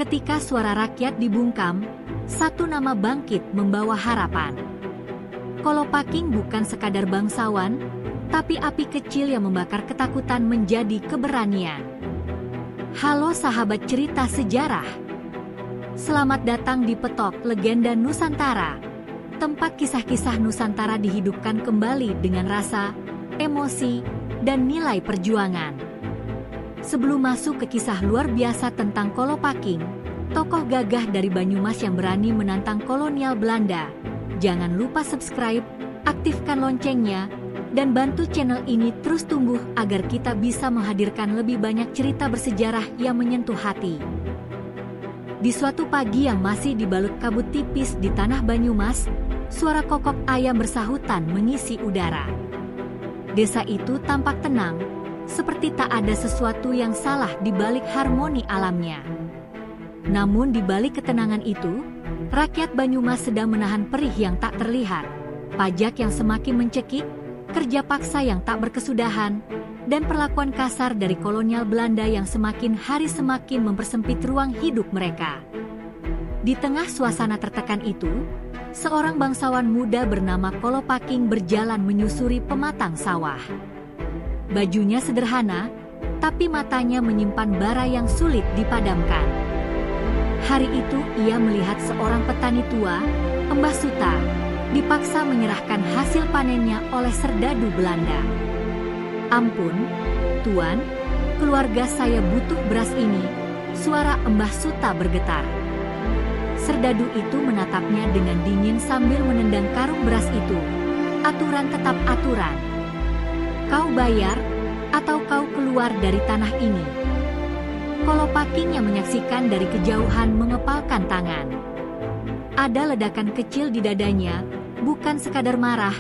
Ketika suara rakyat dibungkam, satu nama bangkit membawa harapan. Kolopaking bukan sekadar bangsawan, tapi api kecil yang membakar ketakutan menjadi keberanian. Halo sahabat cerita sejarah. Selamat datang di Petok Legenda Nusantara. Tempat kisah-kisah Nusantara dihidupkan kembali dengan rasa, emosi, dan nilai perjuangan. Sebelum masuk ke kisah luar biasa tentang Kolopaking, tokoh gagah dari Banyumas yang berani menantang kolonial Belanda, jangan lupa subscribe, aktifkan loncengnya, dan bantu channel ini terus tumbuh agar kita bisa menghadirkan lebih banyak cerita bersejarah yang menyentuh hati. Di suatu pagi yang masih dibalut kabut tipis di tanah Banyumas, suara kokok ayam bersahutan mengisi udara. Desa itu tampak tenang, seperti tak ada sesuatu yang salah di balik harmoni alamnya. Namun di balik ketenangan itu, rakyat Banyumas sedang menahan perih yang tak terlihat, pajak yang semakin mencekik, kerja paksa yang tak berkesudahan, dan perlakuan kasar dari kolonial Belanda yang semakin hari semakin mempersempit ruang hidup mereka. Di tengah suasana tertekan itu, seorang bangsawan muda bernama Kolopaking berjalan menyusuri pematang sawah. Bajunya sederhana, tapi matanya menyimpan bara yang sulit dipadamkan. Hari itu ia melihat seorang petani tua, Mbah Suta, dipaksa menyerahkan hasil panennya oleh serdadu Belanda. "Ampun, Tuan, keluarga saya butuh beras ini," suara Mbah Suta bergetar. Serdadu itu menatapnya dengan dingin sambil menendang karung beras itu. "Aturan tetap aturan. Kau bayar, atau kau keluar dari tanah ini." Kolopaking yang menyaksikan dari kejauhan mengepalkan tangan. Ada ledakan kecil di dadanya, bukan sekadar marah,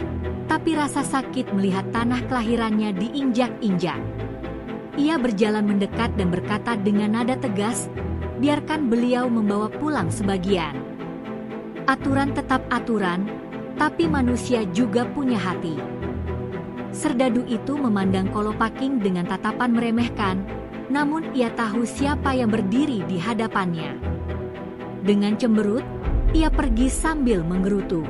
tapi rasa sakit melihat tanah kelahirannya diinjak-injak. Ia berjalan mendekat dan berkata dengan nada tegas, "Biarkan beliau membawa pulang sebagian. Aturan tetap aturan, tapi manusia juga punya hati." Serdadu itu memandang Kolopaking dengan tatapan meremehkan, namun ia tahu siapa yang berdiri di hadapannya. Dengan cemberut, ia pergi sambil menggerutu.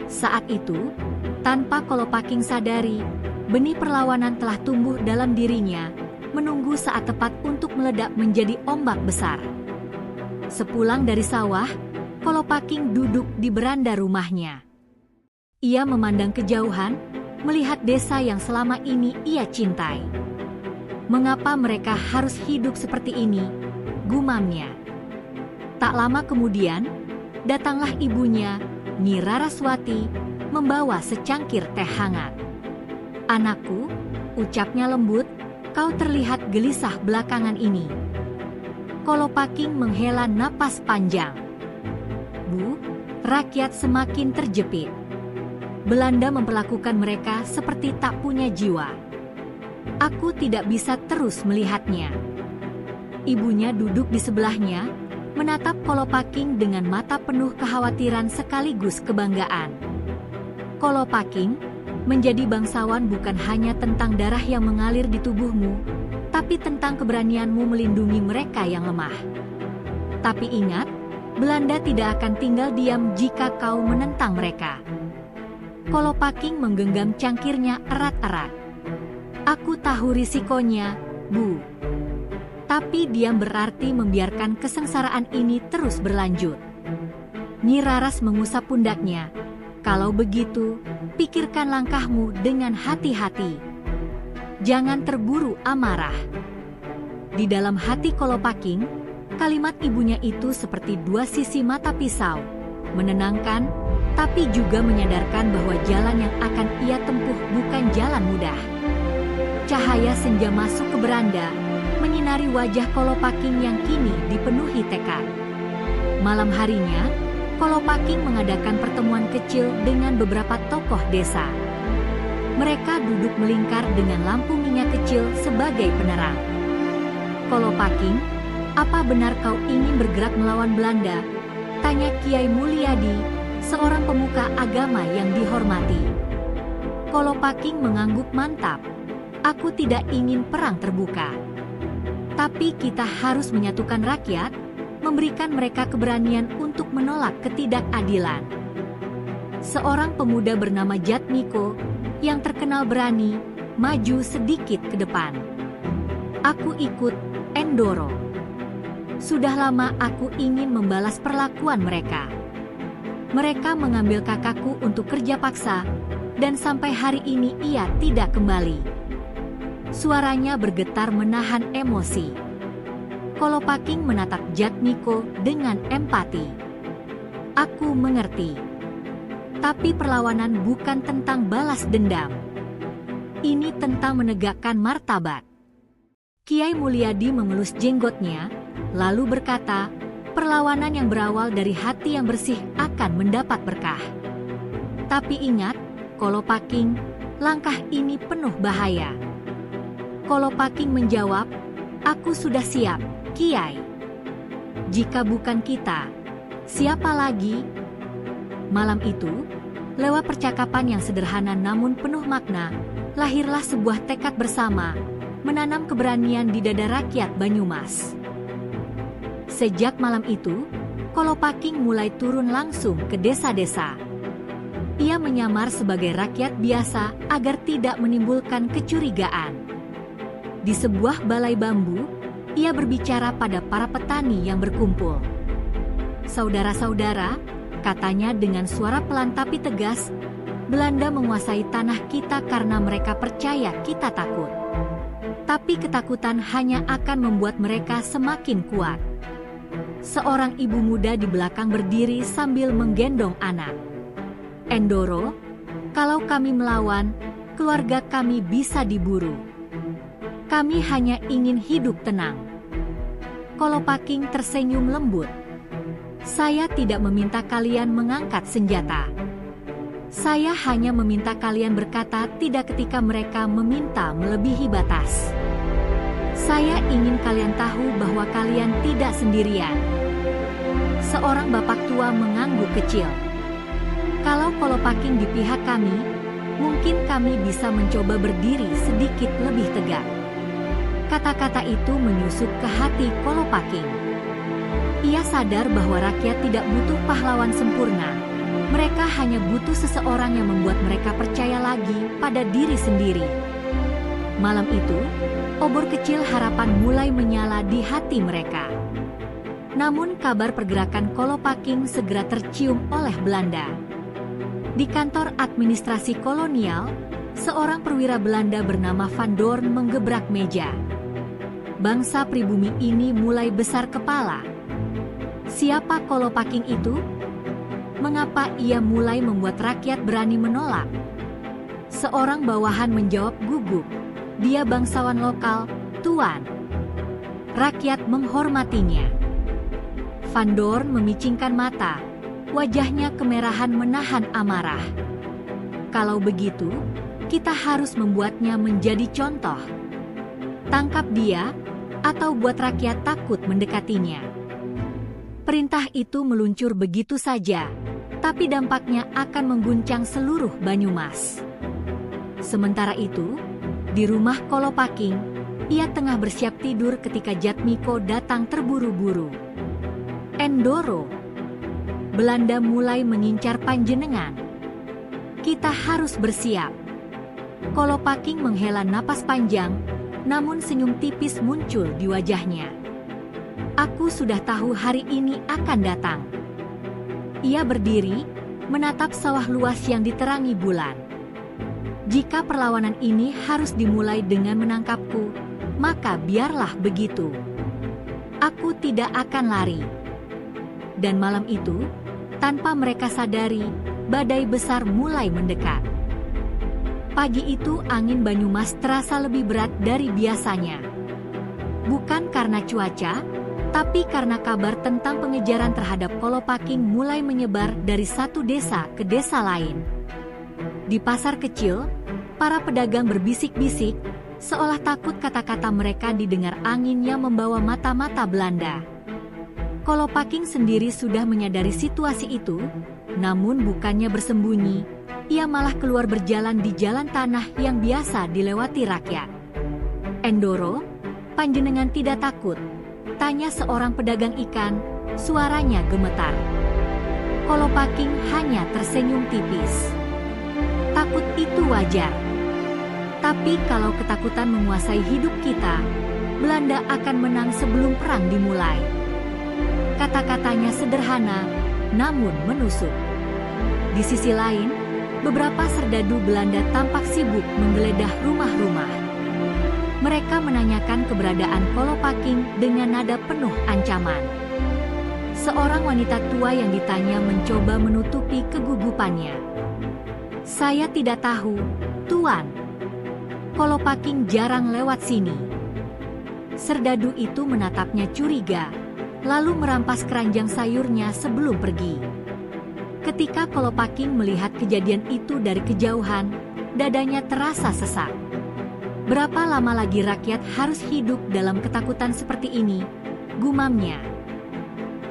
Saat itu, tanpa Kolopaking sadari, benih perlawanan telah tumbuh dalam dirinya, menunggu saat tepat untuk meledak menjadi ombak besar. Sepulang dari sawah, Kolopaking duduk di beranda rumahnya. Ia memandang kejauhan, melihat desa yang selama ini ia cintai. Mengapa mereka harus hidup seperti ini? Gumamnya. Tak lama kemudian, datanglah ibunya, Nyi Raraswati, membawa secangkir teh hangat. "Anakku," ucapnya lembut, "kau terlihat gelisah belakangan ini." Kolopaking menghela napas panjang. "Bu, rakyat semakin terjepit. Belanda memperlakukan mereka seperti tak punya jiwa. Aku tidak bisa terus melihatnya." Ibunya duduk di sebelahnya, menatap Kolopaking dengan mata penuh kekhawatiran sekaligus kebanggaan. "Kolopaking, menjadi bangsawan bukan hanya tentang darah yang mengalir di tubuhmu, tapi tentang keberanianmu melindungi mereka yang lemah. Tapi ingat, Belanda tidak akan tinggal diam jika kau menentang mereka." Kolopaking menggenggam cangkirnya erat-erat. "Aku tahu risikonya, Bu. Tapi diam berarti membiarkan kesengsaraan ini terus berlanjut." Nyi Raras mengusap pundaknya. "Kalau begitu, pikirkan langkahmu dengan hati-hati. Jangan terburu amarah." Di dalam hati Kolopaking, kalimat ibunya itu seperti dua sisi mata pisau, menenangkan, tapi juga menyadarkan bahwa jalan yang akan ia tempuh bukan jalan mudah. Cahaya senja masuk ke beranda, menyinari wajah Kolopaking yang kini dipenuhi tekad. Malam harinya, Kolopaking mengadakan pertemuan kecil dengan beberapa tokoh desa. Mereka duduk melingkar dengan lampu minyak kecil sebagai penerang. "Kolopaking, apa benar kau ingin bergerak melawan Belanda?" tanya Kiai Mulyadi, seorang pemuka agama yang dihormati. Kolopaking mengangguk mantap. "Aku tidak ingin perang terbuka. Tapi kita harus menyatukan rakyat, memberikan mereka keberanian untuk menolak ketidakadilan. Seorang pemuda bernama Jatmiko, yang terkenal berani, maju sedikit ke depan. Aku ikut, Endoro. Sudah lama aku ingin membalas perlakuan mereka. Mereka mengambil kakakku untuk kerja paksa, dan sampai hari ini ia tidak kembali. Suaranya bergetar menahan emosi. Kolopaking menatap Jatmiko dengan empati. Aku mengerti. Tapi perlawanan bukan tentang balas dendam. Ini tentang menegakkan martabat. Kiai Mulyadi mengelus jenggotnya, lalu berkata, perlawanan yang berawal dari hati yang bersih akan mendapat berkah. Tapi ingat, Kolopaking, langkah ini penuh bahaya. Kolopaking menjawab, aku sudah siap, Kiai. Jika bukan kita, siapa lagi? Malam itu, lewat percakapan yang sederhana namun penuh makna, lahirlah sebuah tekad bersama, menanam keberanian di dada rakyat Banyumas. Sejak malam itu, Kolopaking mulai turun langsung ke desa-desa. Ia menyamar sebagai rakyat biasa agar tidak menimbulkan kecurigaan. Di sebuah balai bambu, ia berbicara pada para petani yang berkumpul. Saudara-saudara, katanya dengan suara pelan tapi tegas, Belanda menguasai tanah kita karena mereka percaya kita takut. Tapi ketakutan hanya akan membuat mereka semakin kuat. Seorang ibu muda di belakang berdiri sambil menggendong anak. Endoro, kalau kami melawan, keluarga kami bisa diburu. Kami hanya ingin hidup tenang. Kolopaking tersenyum lembut. Saya tidak meminta kalian mengangkat senjata. Saya hanya meminta kalian berkata tidak ketika mereka meminta melebihi batas. Saya ingin kalian tahu bahwa kalian tidak sendirian. Seorang bapak tua mengangguk kecil. Kalau Kolopaking di pihak kami, mungkin kami bisa mencoba berdiri sedikit lebih tegak. Kata-kata itu menyusup ke hati Kolopaking. Ia sadar bahwa rakyat tidak butuh pahlawan sempurna. Mereka hanya butuh seseorang yang membuat mereka percaya lagi pada diri sendiri. Malam itu, obor kecil harapan mulai menyala di hati mereka. Namun kabar pergerakan Kolopaking segera tercium oleh Belanda. Di kantor administrasi kolonial, seorang perwira Belanda bernama Van Doorn menggebrak meja. Bangsa pribumi ini mulai besar kepala. Siapa Kolopaking itu? Mengapa ia mulai membuat rakyat berani menolak? Seorang bawahan menjawab gugup. Dia bangsawan lokal, Tuan. Rakyat menghormatinya. Van Doorn memicingkan mata. Wajahnya kemerahan menahan amarah. Kalau begitu, kita harus membuatnya menjadi contoh. Tangkap dia, atau buat rakyat takut mendekatinya. Perintah itu meluncur begitu saja, tapi dampaknya akan mengguncang seluruh Banyumas. Sementara itu, di rumah Kolopaking, ia tengah bersiap tidur ketika Jatmiko datang terburu-buru. Endoro, Belanda mulai mengincar panjenengan. Kita harus bersiap. Kolopaking menghela napas panjang, namun senyum tipis muncul di wajahnya. Aku sudah tahu hari ini akan datang. Ia berdiri, menatap sawah luas yang diterangi bulan. Jika perlawanan ini harus dimulai dengan menangkapku, maka biarlah begitu. Aku tidak akan lari. Dan malam itu, tanpa mereka sadari, badai besar mulai mendekat. Pagi itu angin Banyumas terasa lebih berat dari biasanya. Bukan karena cuaca, tapi karena kabar tentang pengejaran terhadap Kolopaking mulai menyebar dari satu desa ke desa lain. Di pasar kecil, para pedagang berbisik-bisik, seolah takut kata-kata mereka didengar angin yang membawa mata-mata Belanda. Kolopaking sendiri sudah menyadari situasi itu, namun bukannya bersembunyi, ia malah keluar berjalan di jalan tanah yang biasa dilewati rakyat. Endoro, panjenengan tidak takut, Tanya seorang pedagang ikan, suaranya gemetar. Kolopaking hanya tersenyum tipis. Takut itu wajar. Tapi kalau ketakutan menguasai hidup kita, Belanda akan menang sebelum perang dimulai. Kata-katanya sederhana, namun menusuk. Di sisi lain, beberapa serdadu Belanda tampak sibuk menggeledah rumah-rumah. Mereka menanyakan keberadaan Kolopaking dengan nada penuh ancaman. Seorang wanita tua yang ditanya mencoba menutupi kegugupannya. "Saya tidak tahu, Tuan. Kolopaking jarang lewat sini." Serdadu itu menatapnya curiga, lalu merampas keranjang sayurnya sebelum pergi. Ketika Kolopaking melihat kejadian itu dari kejauhan, dadanya terasa sesak. Berapa lama lagi rakyat harus hidup dalam ketakutan seperti ini, gumamnya.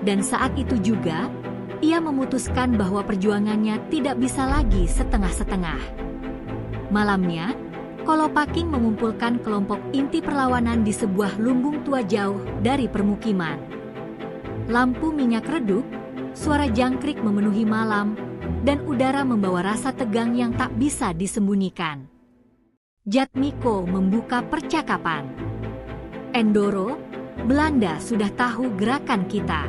Dan saat itu juga, ia memutuskan bahwa perjuangannya tidak bisa lagi setengah-setengah. Malamnya, Kolopaking mengumpulkan kelompok inti perlawanan di sebuah lumbung tua jauh dari permukiman. Lampu minyak redup, suara jangkrik memenuhi malam, dan udara membawa rasa tegang yang tak bisa disembunyikan. Jatmiko membuka percakapan. "Endoro, Belanda sudah tahu gerakan kita.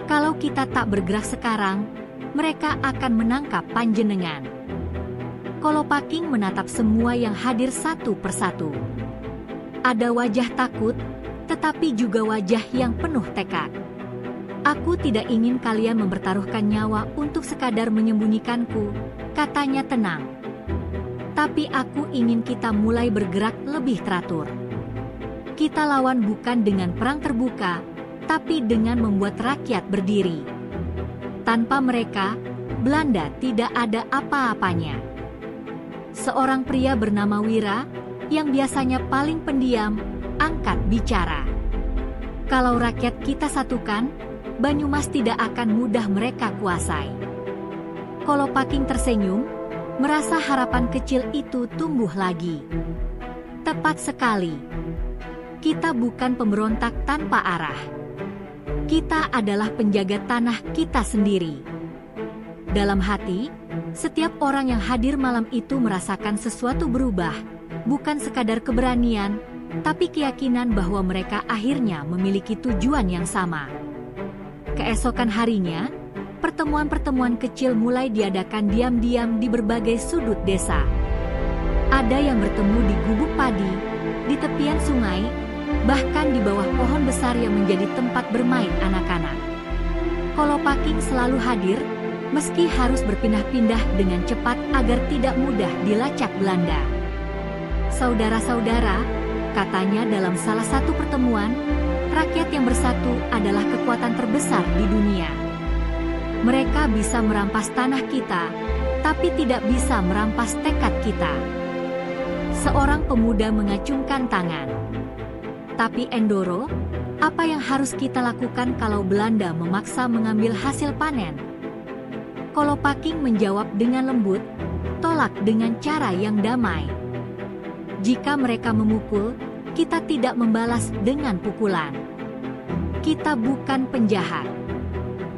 Kalau kita tak bergerak sekarang, mereka akan menangkap panjenengan." Kolopaking menatap semua yang hadir satu persatu. Ada wajah takut, tetapi juga wajah yang penuh tekad. "Aku tidak ingin kalian mempertaruhkan nyawa untuk sekadar menyembunyikanku," katanya tenang. "Tapi aku ingin kita mulai bergerak lebih teratur. Kita lawan bukan dengan perang terbuka, tapi dengan membuat rakyat berdiri. Tanpa mereka, Belanda tidak ada apa-apanya." Seorang pria bernama Wira, yang biasanya paling pendiam, angkat bicara. "Kalau rakyat kita satukan, Banyumas tidak akan mudah mereka kuasai." Kolopaking tersenyum, merasa harapan kecil itu tumbuh lagi. "Tepat sekali. Kita bukan pemberontak tanpa arah. Kita adalah penjaga tanah kita sendiri." Dalam hati, setiap orang yang hadir malam itu merasakan sesuatu berubah, bukan sekadar keberanian, tapi keyakinan bahwa mereka akhirnya memiliki tujuan yang sama. Keesokan harinya, pertemuan-pertemuan kecil mulai diadakan diam-diam di berbagai sudut desa. Ada yang bertemu di gubuk padi, di tepian sungai, bahkan di bawah pohon besar yang menjadi tempat bermain anak-anak. Kolopaking selalu hadir, meski harus berpindah-pindah dengan cepat agar tidak mudah dilacak Belanda. "Saudara-saudara," katanya dalam salah satu pertemuan, "rakyat yang bersatu adalah kekuatan terbesar di dunia. Mereka bisa merampas tanah kita, tapi tidak bisa merampas tekad kita." Seorang pemuda mengacungkan tangan. "Tapi Endoro, apa yang harus kita lakukan kalau Belanda memaksa mengambil hasil panen?" Kolopaking menjawab dengan lembut, "Tolak dengan cara yang damai. Jika mereka memukul, kita tidak membalas dengan pukulan. Kita bukan penjahat.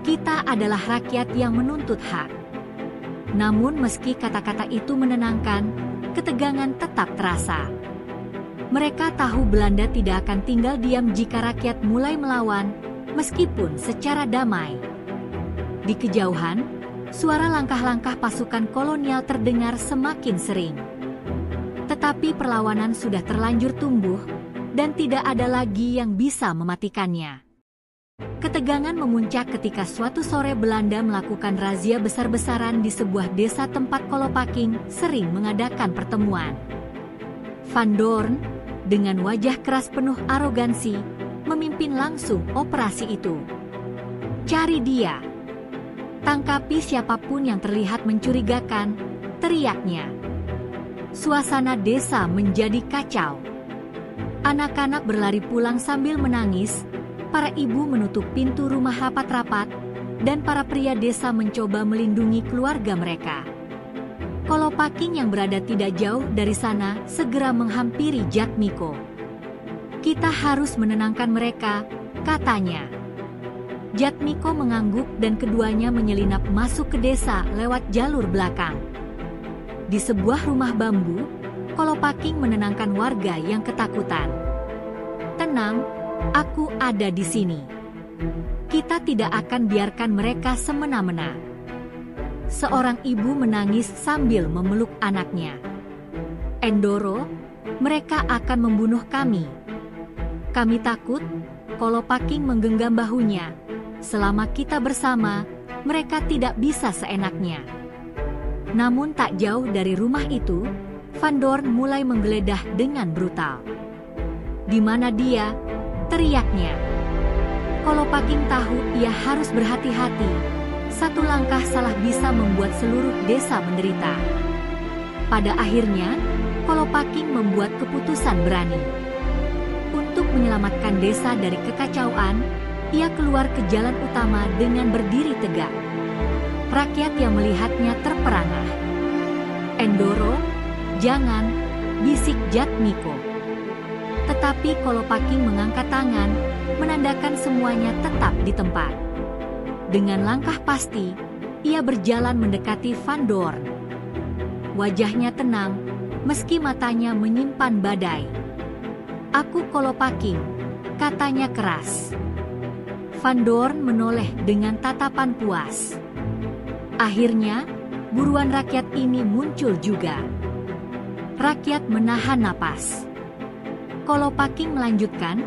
Kita adalah rakyat yang menuntut hak." Namun meski kata-kata itu menenangkan, ketegangan tetap terasa. Mereka tahu Belanda tidak akan tinggal diam jika rakyat mulai melawan, meskipun secara damai. Di kejauhan, suara langkah-langkah pasukan kolonial terdengar semakin sering. Tetapi perlawanan sudah terlanjur tumbuh, dan tidak ada lagi yang bisa mematikannya. Ketegangan memuncak ketika suatu sore Belanda melakukan razia besar-besaran di sebuah desa tempat Kolopaking sering mengadakan pertemuan. Van Doorn, dengan wajah keras penuh arogansi, memimpin langsung operasi itu. "Cari dia! Tangkapi siapapun yang terlihat mencurigakan," teriaknya. Suasana desa menjadi kacau. Anak-anak berlari pulang sambil menangis, para ibu menutup pintu rumah rapat-rapat, dan para pria desa mencoba melindungi keluarga mereka. Kolopaking yang berada tidak jauh dari sana segera menghampiri Jatmiko. "Kita harus menenangkan mereka," katanya. Jatmiko mengangguk dan keduanya menyelinap masuk ke desa lewat jalur belakang. Di sebuah rumah bambu, Kolopaking menenangkan warga yang ketakutan. "Tenang, aku ada di sini. Kita tidak akan biarkan mereka semena-mena." Seorang ibu menangis sambil memeluk anaknya. "Endoro, mereka akan membunuh kami. Kami takut." Kolopaking menggenggam bahunya. "Selama kita bersama, mereka tidak bisa seenaknya." Namun tak jauh dari rumah itu, Van Doorn mulai menggeledah dengan brutal. "Di mana dia?" teriaknya. Kolopaking tahu ia harus berhati-hati. Satu langkah salah bisa membuat seluruh desa menderita. Pada akhirnya, Kolopaking membuat keputusan berani. Untuk menyelamatkan desa dari kekacauan, ia keluar ke jalan utama dengan berdiri tegak. Rakyat yang melihatnya terperangah. "Endoro, jangan," bisik Jatmiko. Tetapi Kolopaking mengangkat tangan, menandakan semuanya tetap di tempat. Dengan langkah pasti, ia berjalan mendekati Van Doorn. Wajahnya tenang, meski matanya menyimpan badai. "Aku Kolopaking," katanya keras. Van Doorn menoleh dengan tatapan puas. Akhirnya, buruan rakyat ini muncul juga. Rakyat menahan napas. Kolopaking melanjutkan,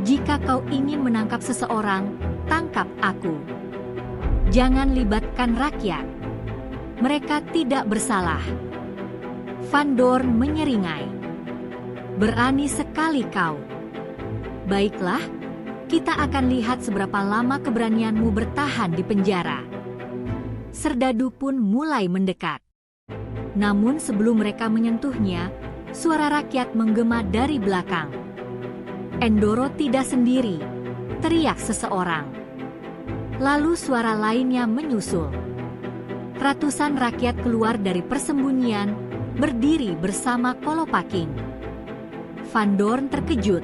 "Jika kau ingin menangkap seseorang, tangkap aku. Jangan libatkan rakyat. Mereka tidak bersalah." Van Doorn menyeringai. "Berani sekali kau. Baiklah, kita akan lihat seberapa lama keberanianmu bertahan di penjara." Serdadu pun mulai mendekat. Namun sebelum mereka menyentuhnya, suara rakyat menggema dari belakang. "Endoro tidak sendiri," teriak seseorang. Lalu suara lainnya menyusul. Ratusan rakyat keluar dari persembunyian, berdiri bersama Kolopaking. Van Doorn terkejut.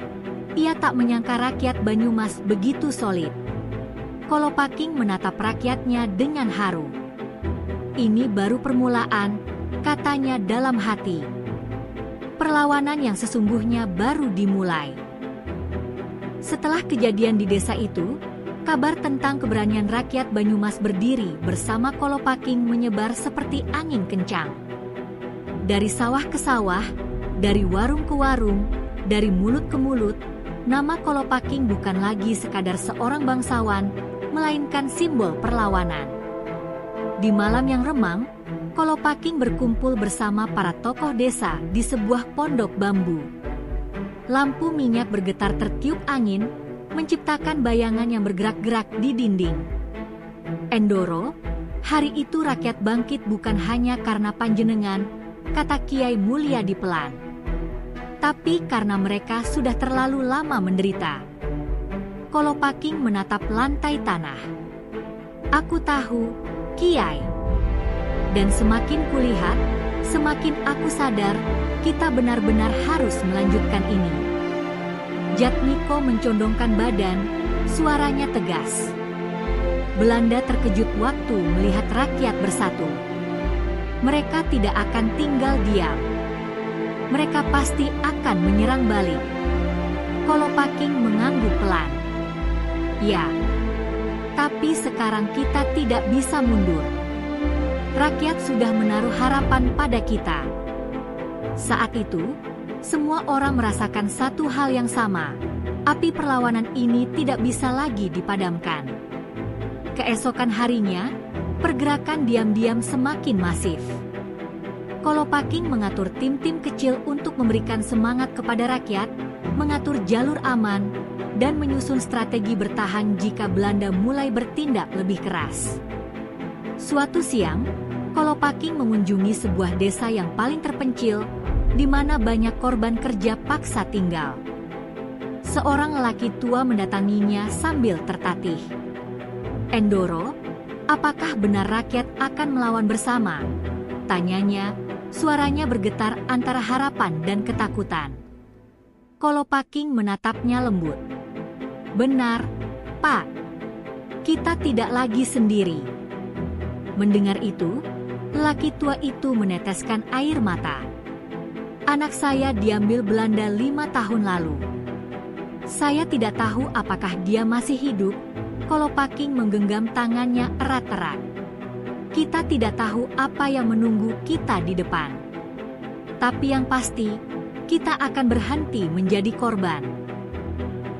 Ia tak menyangka rakyat Banyumas begitu solid. Kolopaking menatap rakyatnya dengan haru. "Ini baru permulaan," katanya dalam hati. "Perlawanan yang sesungguhnya baru dimulai." Setelah kejadian di desa itu, kabar tentang keberanian rakyat Banyumas berdiri bersama Kolopaking menyebar seperti angin kencang. Dari sawah ke sawah, dari warung ke warung, dari mulut ke mulut, nama Kolopaking bukan lagi sekadar seorang bangsawan, melainkan simbol perlawanan. Di malam yang remang, Kolopaking berkumpul bersama para tokoh desa di sebuah pondok bambu. Lampu minyak bergetar tertiup angin, menciptakan bayangan yang bergerak-gerak di dinding. "Endoro, hari itu rakyat bangkit bukan hanya karena panjenengan," kata Kiai Mulia di pelan. "Tapi karena mereka sudah terlalu lama menderita." Kolopaking menatap lantai tanah. "Aku tahu, Kiai. Dan semakin kulihat, semakin aku sadar, kita benar-benar harus melanjutkan ini." Jatmiko mencondongkan badan, suaranya tegas. Belanda terkejut waktu melihat rakyat bersatu. Mereka tidak akan tinggal diam. Mereka pasti akan menyerang balik. Kolopaking mengangguk pelan. "Ya, tapi sekarang kita tidak bisa mundur. Rakyat sudah menaruh harapan pada kita." Saat itu, semua orang merasakan satu hal yang sama. Api perlawanan ini tidak bisa lagi dipadamkan. Keesokan harinya, pergerakan diam-diam semakin masif. Kolopaking mengatur tim-tim kecil untuk memberikan semangat kepada rakyat, mengatur jalur aman, dan menyusun strategi bertahan jika Belanda mulai bertindak lebih keras. Suatu siang, Kolopaking mengunjungi sebuah desa yang paling terpencil, di mana banyak korban kerja paksa tinggal. Seorang lelaki tua mendatanginya sambil tertatih. "Endoro, apakah benar rakyat akan melawan bersama?" tanyanya, suaranya bergetar antara harapan dan ketakutan. Kolopaking menatapnya lembut. Benar, Pak. Kita tidak lagi sendiri. Mendengar itu, lelaki tua itu meneteskan air mata. Anak saya diambil Belanda 5 tahun lalu. Saya tidak tahu apakah dia masih hidup. Kolopaking menggenggam tangannya erat-erat. Kita tidak tahu apa yang menunggu kita di depan. Tapi yang pasti, kita akan berhenti menjadi korban.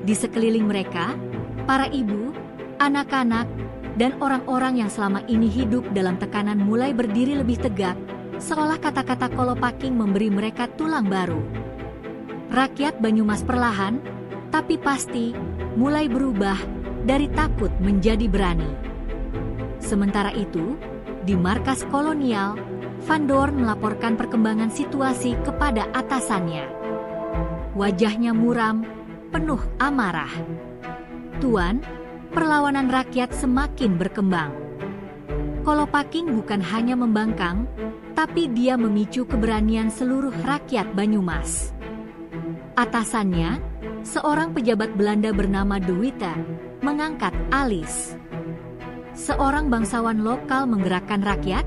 Di sekeliling mereka, para ibu, anak-anak, dan orang-orang yang selama ini hidup dalam tekanan mulai berdiri lebih tegak, seolah kata-kata Kolopaking memberi mereka tulang baru. Rakyat Banyumas perlahan, tapi pasti, mulai berubah dari takut menjadi berani. Sementara itu, di markas kolonial, Van Dorn melaporkan perkembangan situasi kepada atasannya. Wajahnya muram, penuh amarah. Tuan, perlawanan rakyat semakin berkembang. Kolopaking bukan hanya membangkang, tapi dia memicu keberanian seluruh rakyat Banyumas. Atasannya, seorang pejabat Belanda bernama De Witte, mengangkat alis. Seorang bangsawan lokal menggerakkan rakyat?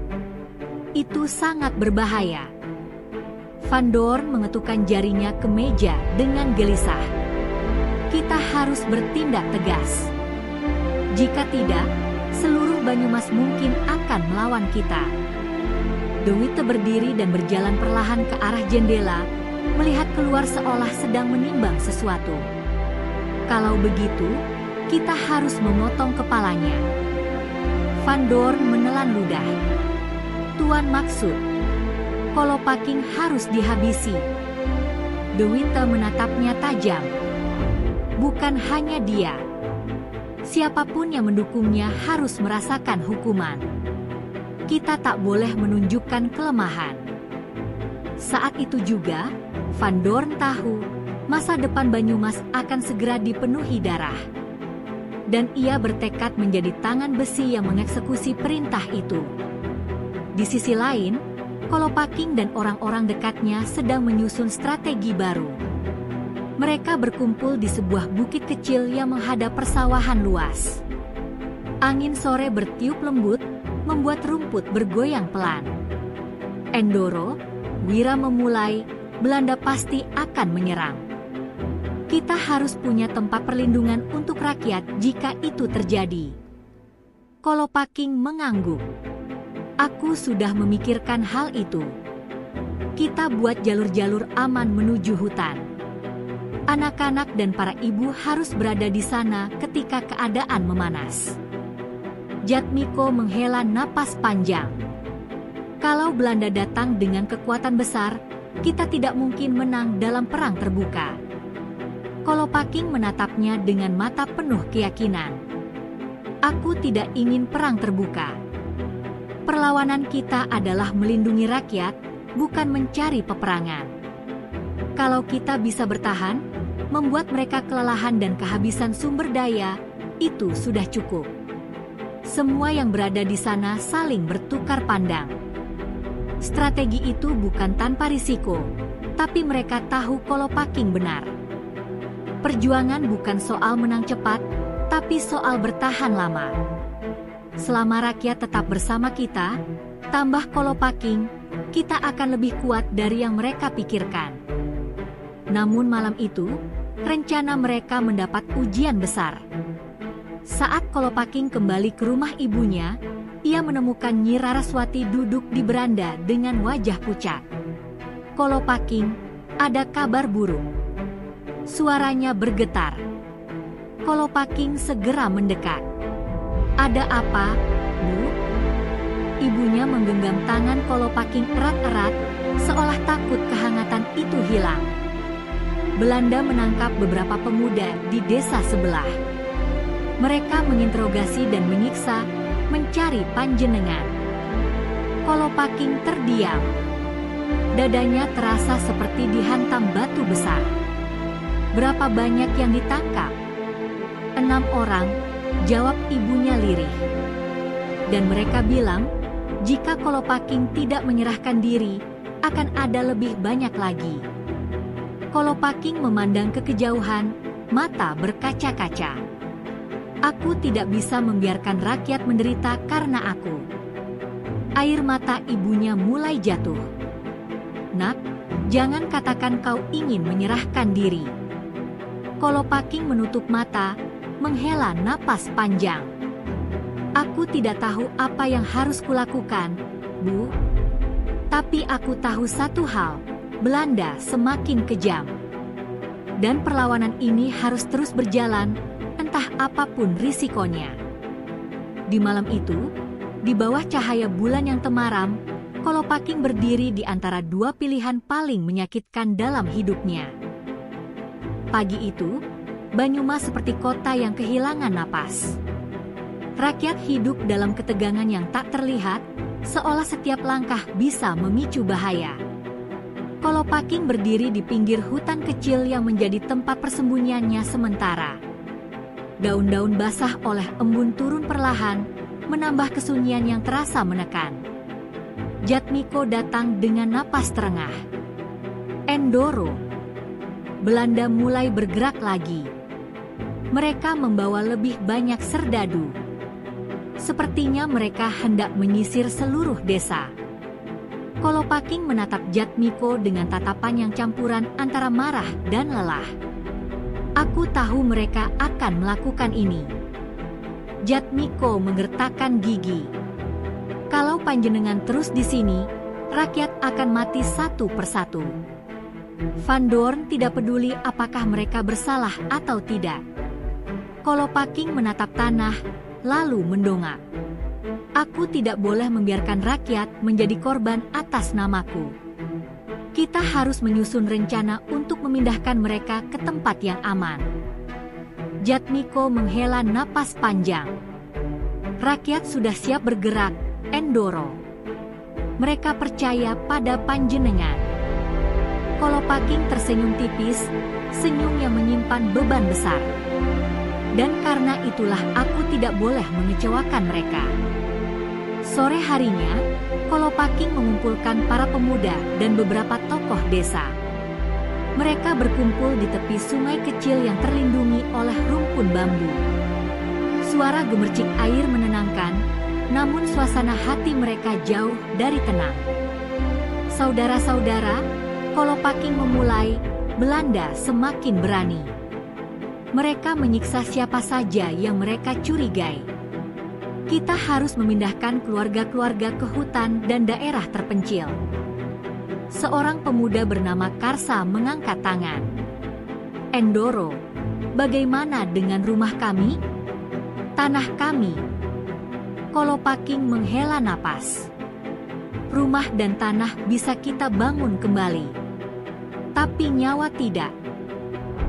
Itu sangat berbahaya. Van Dorn mengetukkan jarinya ke meja dengan gelisah. Kita harus bertindak tegas. Jika tidak, seluruh Banyumas mungkin akan melawan kita. De Witte berdiri dan berjalan perlahan ke arah jendela, melihat keluar seolah sedang menimbang sesuatu. Kalau begitu, kita harus memotong kepalanya. Van Dorn menelan ludah. Tuan maksud, Kolopaking harus dihabisi. De Witte menatapnya tajam. Bukan hanya dia. Siapapun yang mendukungnya harus merasakan hukuman. Kita tak boleh menunjukkan kelemahan. Saat itu juga, Van Dorn tahu, masa depan Banyumas akan segera dipenuhi darah. Dan ia bertekad menjadi tangan besi yang mengeksekusi perintah itu. Di sisi lain, Kolopaking dan orang-orang dekatnya sedang menyusun strategi baru. Mereka berkumpul di sebuah bukit kecil yang menghadap persawahan luas. Angin sore bertiup lembut, membuat rumput bergoyang pelan. Endoro, Wira memulai, Belanda pasti akan menyerang. Kita harus punya tempat perlindungan untuk rakyat jika itu terjadi. Kolopaking mengangguk. Aku sudah memikirkan hal itu. Kita buat jalur-jalur aman menuju hutan. Anak-anak dan para ibu harus berada di sana ketika keadaan memanas. Jatmiko menghela napas panjang. Kalau Belanda datang dengan kekuatan besar, kita tidak mungkin menang dalam perang terbuka. Kolopaking menatapnya dengan mata penuh keyakinan. Aku tidak ingin perang terbuka. Perlawanan kita adalah melindungi rakyat, bukan mencari peperangan. Kalau kita bisa bertahan, membuat mereka kelelahan dan kehabisan sumber daya, itu sudah cukup. Semua yang berada di sana saling bertukar pandang. Strategi itu bukan tanpa risiko, tapi mereka tahu Kolopaking benar. Perjuangan bukan soal menang cepat, tapi soal bertahan lama. Selama rakyat tetap bersama kita, tambah Kolopaking, kita akan lebih kuat dari yang mereka pikirkan. Namun malam itu, rencana mereka mendapat ujian besar. Saat Kolopaking kembali ke rumah ibunya, ia menemukan Nyi Raraswati duduk di beranda dengan wajah pucat. Kolopaking, ada kabar buruk. Suaranya bergetar. Kolopaking segera mendekat. Ada apa, Bu? Ibunya menggenggam tangan Kolopaking erat-erat, seolah takut kehangatan itu hilang. Belanda menangkap beberapa pemuda di desa sebelah. Mereka menginterogasi dan menyiksa, mencari panjenengan. Kolopaking terdiam. Dadanya terasa seperti dihantam batu besar. Berapa banyak yang ditangkap? 6 orang, jawab ibunya lirih. Dan mereka bilang, jika Kolopaking tidak menyerahkan diri, akan ada lebih banyak lagi. Kolopaking memandang ke kejauhan, mata berkaca-kaca. Aku tidak bisa membiarkan rakyat menderita karena aku. Air mata ibunya mulai jatuh. Nak, jangan katakan kau ingin menyerahkan diri. Kolopaking menutup mata, menghela napas panjang. Aku tidak tahu apa yang harus kulakukan, Bu. Tapi aku tahu satu hal, Belanda semakin kejam. Dan perlawanan ini harus terus berjalan, entah apapun risikonya. Di malam itu, di bawah cahaya bulan yang temaram, Kolopaking berdiri di antara dua pilihan paling menyakitkan dalam hidupnya. Pagi itu, Banyumas seperti kota yang kehilangan napas. Rakyat hidup dalam ketegangan yang tak terlihat, seolah setiap langkah bisa memicu bahaya. Kolopaking berdiri di pinggir hutan kecil yang menjadi tempat persembunyiannya sementara. Daun-daun basah oleh embun turun perlahan, menambah kesunyian yang terasa menekan. Jatmiko datang dengan napas terengah. Endoro. Belanda mulai bergerak lagi. Mereka membawa lebih banyak serdadu. Sepertinya mereka hendak menyisir seluruh desa. Kolopaking menatap Jatmiko dengan tatapan yang campuran antara marah dan lelah. Aku tahu mereka akan melakukan ini. Jatmiko menggertakkan gigi. Kalau panjenengan terus di sini, rakyat akan mati satu persatu. Van Doorn tidak peduli apakah mereka bersalah atau tidak. Kolopaking menatap tanah, lalu mendongak. Aku tidak boleh membiarkan rakyat menjadi korban atas namaku. Kita harus menyusun rencana untuk memindahkan mereka ke tempat yang aman. Jatmiko menghela napas panjang. Rakyat sudah siap bergerak, Endoro. Mereka percaya pada panjenengan. Kolopaking tersenyum tipis, senyum yang menyimpan beban besar. Dan karena itulah aku tidak boleh mengecewakan mereka. Sore harinya, Kolopaking mengumpulkan para pemuda dan beberapa tokoh desa. Mereka berkumpul di tepi sungai kecil yang terlindungi oleh rumpun bambu. Suara gemercik air menenangkan, namun suasana hati mereka jauh dari tenang. Saudara-saudara, Kolopaking memulai, Belanda semakin berani. Mereka menyiksa siapa saja yang mereka curigai. Kita harus memindahkan keluarga-keluarga ke hutan dan daerah terpencil. Seorang pemuda bernama Karsa mengangkat tangan. Endoro, bagaimana dengan rumah kami? Tanah kami. Kolopaking menghela napas. Rumah dan tanah bisa kita bangun kembali. Tapi nyawa tidak.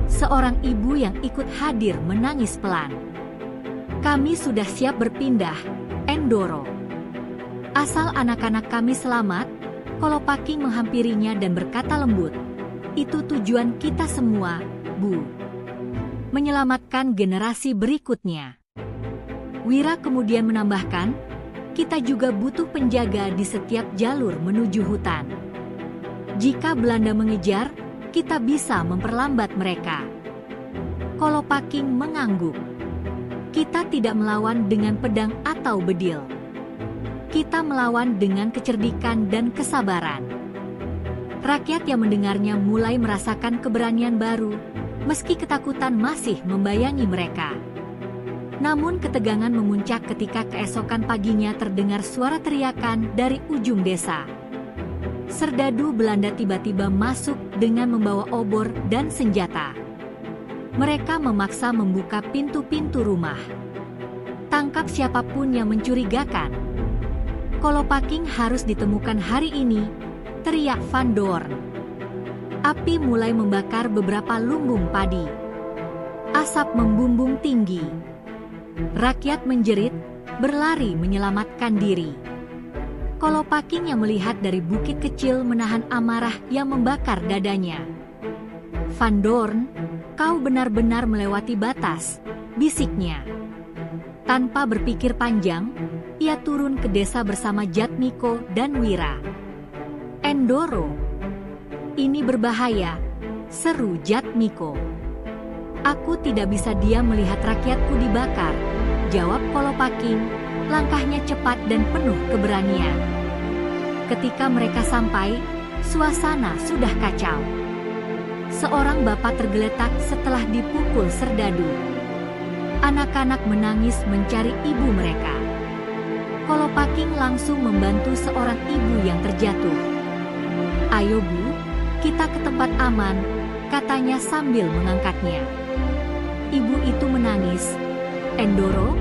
Seorang ibu yang ikut hadir menangis pelan. Kami sudah siap berpindah, Endoro. Asal anak-anak kami selamat, Kolopaking menghampirinya dan berkata lembut, itu tujuan kita semua, Bu. Menyelamatkan generasi berikutnya. Wira kemudian menambahkan, kita juga butuh penjaga di setiap jalur menuju hutan. Jika Belanda mengejar, kita bisa memperlambat mereka. Kolopaking mengangguk. Kita tidak melawan dengan pedang atau bedil. Kita melawan dengan kecerdikan dan kesabaran. Rakyat yang mendengarnya mulai merasakan keberanian baru, meski ketakutan masih membayangi mereka. Namun ketegangan memuncak ketika keesokan paginya terdengar suara teriakan dari ujung desa. Serdadu Belanda tiba-tiba masuk dengan membawa obor dan senjata. Mereka memaksa membuka pintu-pintu rumah. Tangkap siapapun yang mencurigakan. Kolopaking harus ditemukan hari ini, teriak Van Doorn. Api mulai membakar beberapa lumbung padi. Asap membumbung tinggi. Rakyat menjerit, berlari menyelamatkan diri. Kolopaking yang melihat dari bukit kecil menahan amarah yang membakar dadanya. Van Doorn, kau benar-benar melewati batas, bisiknya. Tanpa berpikir panjang, ia turun ke desa bersama Jatmiko dan Wira. Endoro, ini berbahaya, seru Jatmiko. Aku tidak bisa diam melihat rakyatku dibakar, jawab Kolopaking, langkahnya cepat dan penuh keberanian. Ketika mereka sampai, suasana sudah kacau. Seorang bapak tergeletak setelah dipukul serdadu. Anak-anak menangis mencari ibu mereka. Kolopaking langsung membantu seorang ibu yang terjatuh. "Ayo Bu, kita ke tempat aman," katanya sambil mengangkatnya. Ibu itu menangis. "Endoro,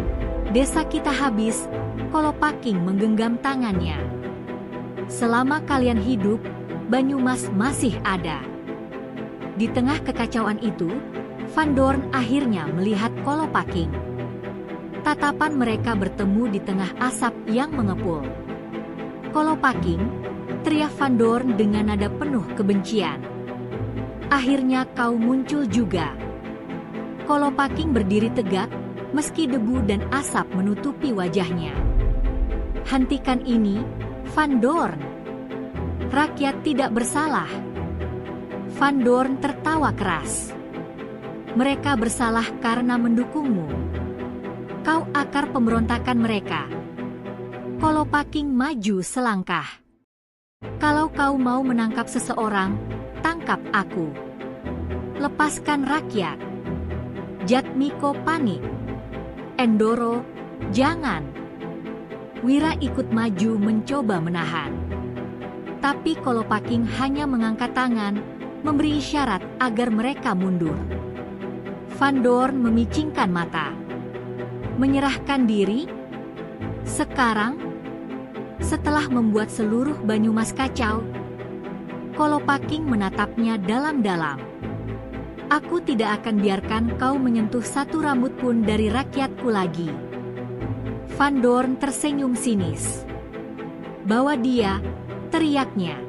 desa kita habis," Kolopaking menggenggam tangannya. "Selama kalian hidup, Banyumas masih ada." Di tengah kekacauan itu, Van Doorn akhirnya melihat Kolopaking. Tatapan mereka bertemu di tengah asap yang mengepul. "Kolopaking," teriak Van Doorn dengan nada penuh kebencian. "Akhirnya kau muncul juga." Kolopaking berdiri tegak, meski debu dan asap menutupi wajahnya. "Hentikan ini, Van Doorn. Rakyat tidak bersalah." Van Doorn tertawa keras. "Mereka bersalah karena mendukungmu. Kau akar pemberontakan mereka." Kolopaking maju selangkah. "Kalau kau mau menangkap seseorang, tangkap aku. Lepaskan rakyat." Jatmiko panik. "Endoro, jangan." Wira ikut maju mencoba menahan. Tapi Kolopaking hanya mengangkat tangan, memberi isyarat agar mereka mundur. Van Doorn memicingkan mata. "Menyerahkan diri? Sekarang? Setelah membuat seluruh Banyumas kacau?" Kolopaking menatapnya dalam-dalam. "Aku tidak akan biarkan kau menyentuh satu rambut pun dari rakyatku lagi." Van Doorn tersenyum sinis. "Bawa dia," teriaknya.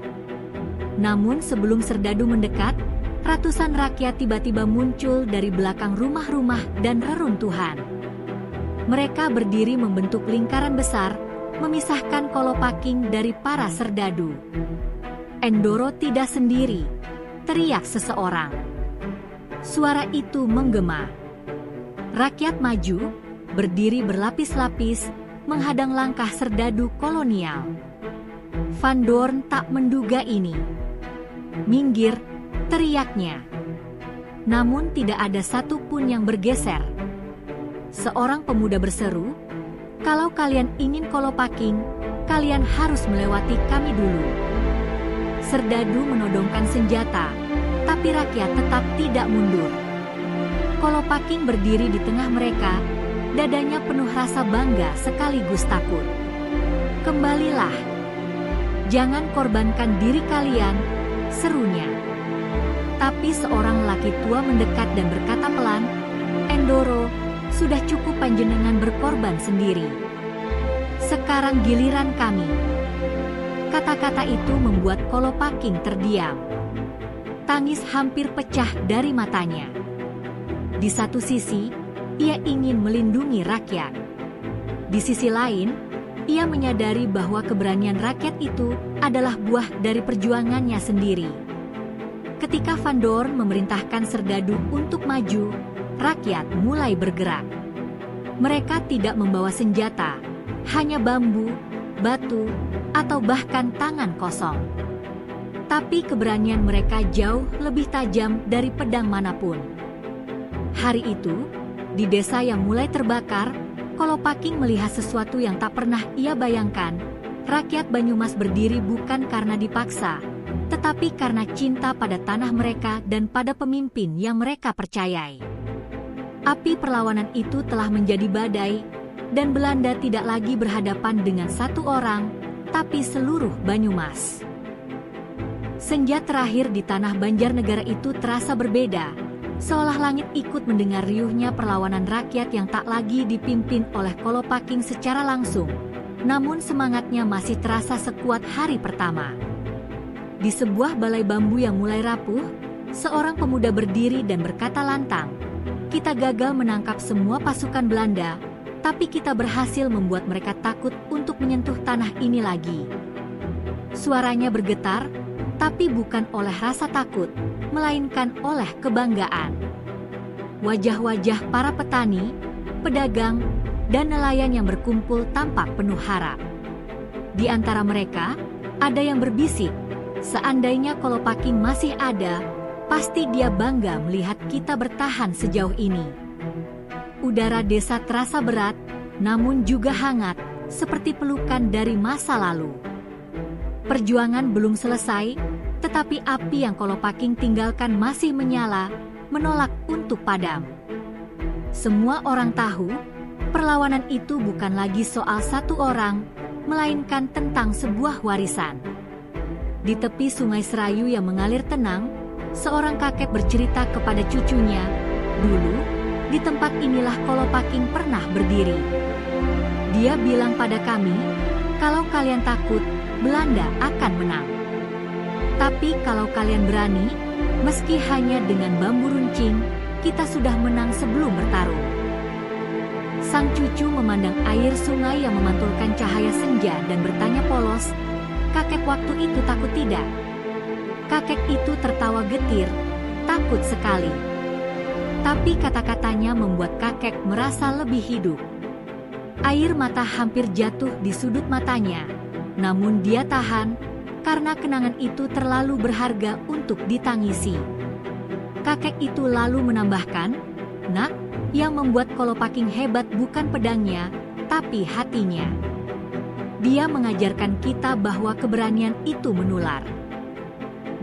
Namun sebelum serdadu mendekat, ratusan rakyat tiba-tiba muncul dari belakang rumah-rumah dan reruntuhan. Mereka berdiri membentuk lingkaran besar, memisahkan Kolopaking dari para serdadu. "Endoro tidak sendiri," teriak seseorang. Suara itu menggema. Rakyat maju, berdiri berlapis-lapis, menghadang langkah serdadu kolonial. Van Doorn tak menduga ini. "Minggir," teriaknya. Namun tidak ada satu pun yang bergeser. Seorang pemuda berseru, "Kalau kalian ingin Kolopaking, kalian harus melewati kami dulu." Serdadu menodongkan senjata, tapi rakyat tetap tidak mundur. Kolopaking berdiri di tengah mereka, dadanya penuh rasa bangga sekaligus takut. "Kembalilah. Jangan korbankan diri kalian," serunya. Tapi seorang lelaki tua mendekat dan berkata pelan, "Endoro, sudah cukup panjenengan berkorban sendiri. Sekarang giliran kami." Kata-kata itu membuat Kolopaking terdiam. Tangis hampir pecah dari matanya. Di satu sisi, ia ingin melindungi rakyat. Di sisi lain, ia menyadari bahwa keberanian rakyat itu adalah buah dari perjuangannya sendiri. Ketika Van Doorn memerintahkan serdadu untuk maju, rakyat mulai bergerak. Mereka tidak membawa senjata, hanya bambu, batu, atau bahkan tangan kosong. Tapi keberanian mereka jauh lebih tajam dari pedang manapun. Hari itu, di desa yang mulai terbakar, Kolopaking melihat sesuatu yang tak pernah ia bayangkan. Rakyat Banyumas berdiri bukan karena dipaksa, tetapi karena cinta pada tanah mereka dan pada pemimpin yang mereka percayai. Api perlawanan itu telah menjadi badai, dan Belanda tidak lagi berhadapan dengan satu orang, tapi seluruh Banyumas. Senja terakhir di tanah Banjarnegara itu terasa berbeda. Seolah langit ikut mendengar riuhnya perlawanan rakyat yang tak lagi dipimpin oleh Kolopaking secara langsung. Namun semangatnya masih terasa sekuat hari pertama. Di sebuah balai bambu yang mulai rapuh, seorang pemuda berdiri dan berkata lantang, "Kita gagal menangkap semua pasukan Belanda, tapi kita berhasil membuat mereka takut untuk menyentuh tanah ini lagi." Suaranya bergetar, tapi bukan oleh rasa takut, melainkan oleh kebanggaan. wajah-wajah para petani, pedagang, dan nelayan yang berkumpul tampak penuh harap. Di antara mereka, ada yang berbisik, seandainya Kolopaking masih ada, pasti dia bangga melihat kita bertahan sejauh ini. Udara desa terasa berat, namun juga hangat, seperti pelukan dari masa lalu. Perjuangan belum selesai, tetapi api yang Kolopaking tinggalkan masih menyala, menolak untuk padam. Semua orang tahu, perlawanan itu bukan lagi soal satu orang, melainkan tentang sebuah warisan. Di tepi Sungai Serayu yang mengalir tenang, seorang kakek bercerita kepada cucunya, "Dulu, di tempat inilah Kolopaking pernah berdiri. Dia bilang pada kami, kalau kalian takut, Belanda akan menang. Tapi kalau kalian berani, meski hanya dengan bambu runcing, kita sudah menang sebelum bertarung." Sang cucu memandang air sungai yang memantulkan cahaya senja dan bertanya polos, "Kakek waktu itu takut tidak?" Kakek itu tertawa getir, takut sekali. Tapi kata-katanya membuat kakek merasa lebih hidup. Air mata hampir jatuh di sudut matanya, namun dia tahan, karena kenangan itu terlalu berharga untuk ditangisi. Kakek itu lalu menambahkan, "Nak, yang membuat Kolopaking hebat bukan pedangnya, tapi hatinya. Dia mengajarkan kita bahwa keberanian itu menular."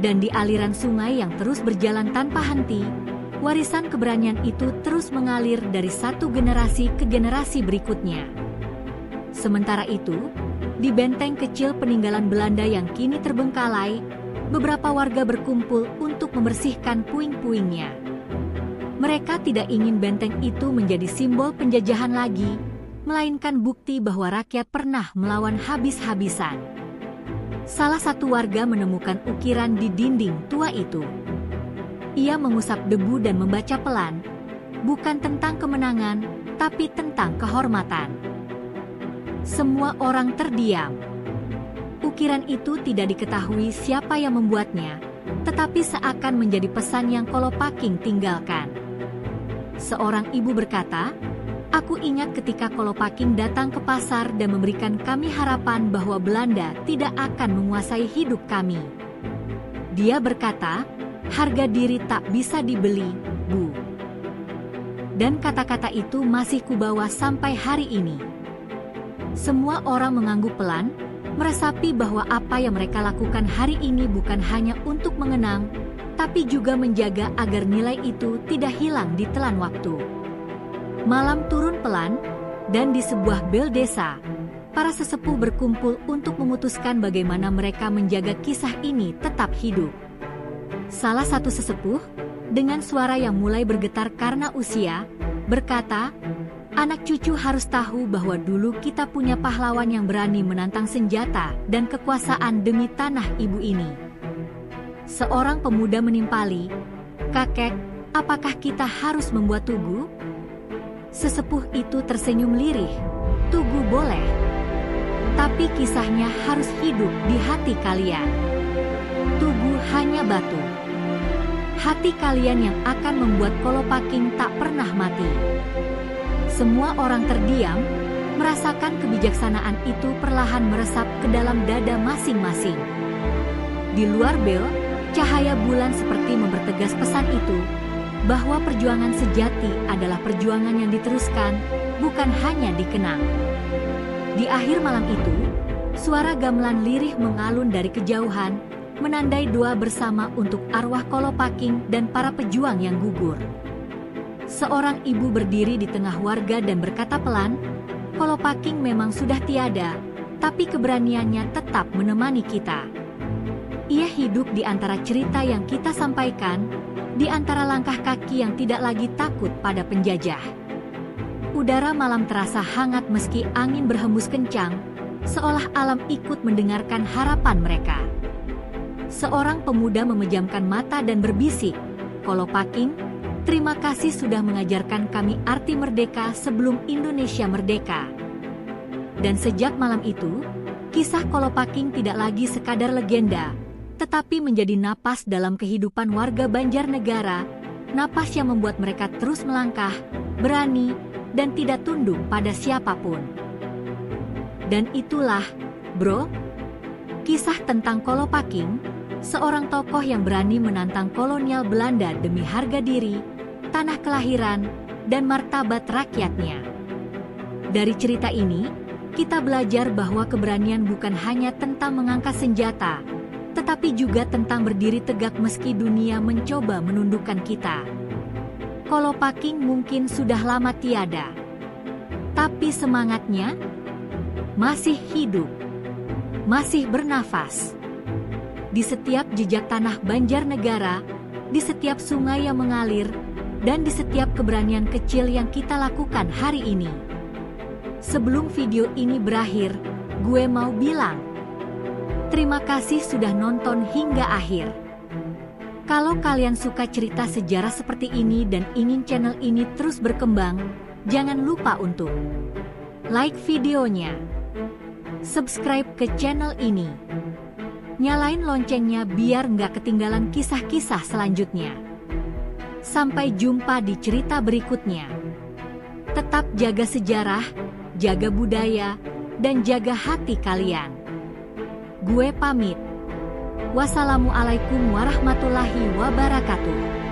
Dan di aliran sungai yang terus berjalan tanpa henti, warisan keberanian itu terus mengalir dari satu generasi ke generasi berikutnya. Sementara itu, di benteng kecil peninggalan Belanda yang kini terbengkalai, beberapa warga berkumpul untuk membersihkan puing-puingnya. Mereka tidak ingin benteng itu menjadi simbol penjajahan lagi, melainkan bukti bahwa rakyat pernah melawan habis-habisan. Salah satu warga menemukan ukiran di dinding tua itu. Ia mengusap debu dan membaca pelan, bukan tentang kemenangan, tapi tentang kehormatan. Semua orang terdiam. Ukiran itu tidak diketahui siapa yang membuatnya, tetapi seakan menjadi pesan yang Kolopaking tinggalkan. Seorang ibu berkata, "Aku ingat ketika Kolopaking datang ke pasar dan memberikan kami harapan bahwa Belanda tidak akan menguasai hidup kami. Dia berkata, harga diri tak bisa dibeli, Bu." Dan kata-kata itu masih kubawa sampai hari ini. Semua orang mengangguk pelan, meresapi bahwa apa yang mereka lakukan hari ini bukan hanya untuk mengenang, tapi juga menjaga agar nilai itu tidak hilang di telan waktu. Malam turun pelan, dan di sebuah bel desa, para sesepuh berkumpul untuk memutuskan bagaimana mereka menjaga kisah ini tetap hidup. Salah satu sesepuh, dengan suara yang mulai bergetar karena usia, berkata, "Anak cucu harus tahu bahwa dulu kita punya pahlawan yang berani menantang senjata dan kekuasaan demi tanah ibu ini." Seorang pemuda menimpali, "Kakek, apakah kita harus membuat tugu?" Sesepuh itu tersenyum lirih, "Tugu boleh, tapi kisahnya harus hidup di hati kalian. Tugu hanya batu. Hati kalian yang akan membuat Kolopaking tak pernah mati." Semua orang terdiam, merasakan kebijaksanaan itu perlahan meresap ke dalam dada masing-masing. Di luar bel, cahaya bulan seperti mempertegas pesan itu, bahwa perjuangan sejati adalah perjuangan yang diteruskan, bukan hanya dikenang. Di akhir malam itu, suara gamelan lirih mengalun dari kejauhan, menandai doa bersama untuk arwah Kolopaking dan para pejuang yang gugur. Seorang ibu berdiri di tengah warga dan berkata pelan, "Kolopaking memang sudah tiada, tapi keberaniannya tetap menemani kita. Ia hidup di antara cerita yang kita sampaikan, di antara langkah kaki yang tidak lagi takut pada penjajah." Udara malam terasa hangat meski angin berhembus kencang, seolah alam ikut mendengarkan harapan mereka. Seorang pemuda memejamkan mata dan berbisik, "Kolopaking, terima kasih sudah mengajarkan kami arti merdeka sebelum Indonesia merdeka." Dan sejak malam itu, kisah Kolopaking tidak lagi sekadar legenda, tetapi menjadi napas dalam kehidupan warga Banjarnegara, napas yang membuat mereka terus melangkah, berani, dan tidak tunduk pada siapapun. Dan itulah, bro, kisah tentang Kolopaking, seorang tokoh yang berani menantang kolonial Belanda demi harga diri, tanah kelahiran, dan martabat rakyatnya. Dari cerita ini, kita belajar bahwa keberanian bukan hanya tentang mengangkat senjata, tetapi juga tentang berdiri tegak meski dunia mencoba menundukkan kita. Kolopaking mungkin sudah lama tiada, tapi semangatnya masih hidup, masih bernafas. Di setiap jejak tanah Banjarnegara, di setiap sungai yang mengalir, dan di setiap keberanian kecil yang kita lakukan hari ini. Sebelum video ini berakhir, gue mau bilang, terima kasih sudah nonton hingga akhir. Kalau kalian suka cerita sejarah seperti ini dan ingin channel ini terus berkembang, jangan lupa untuk like videonya, subscribe ke channel ini, nyalain loncengnya biar nggak ketinggalan kisah-kisah selanjutnya. Sampai jumpa di cerita berikutnya. Tetap jaga sejarah, jaga budaya, dan jaga hati kalian. Gue pamit. Wassalamualaikum warahmatullahi wabarakatuh.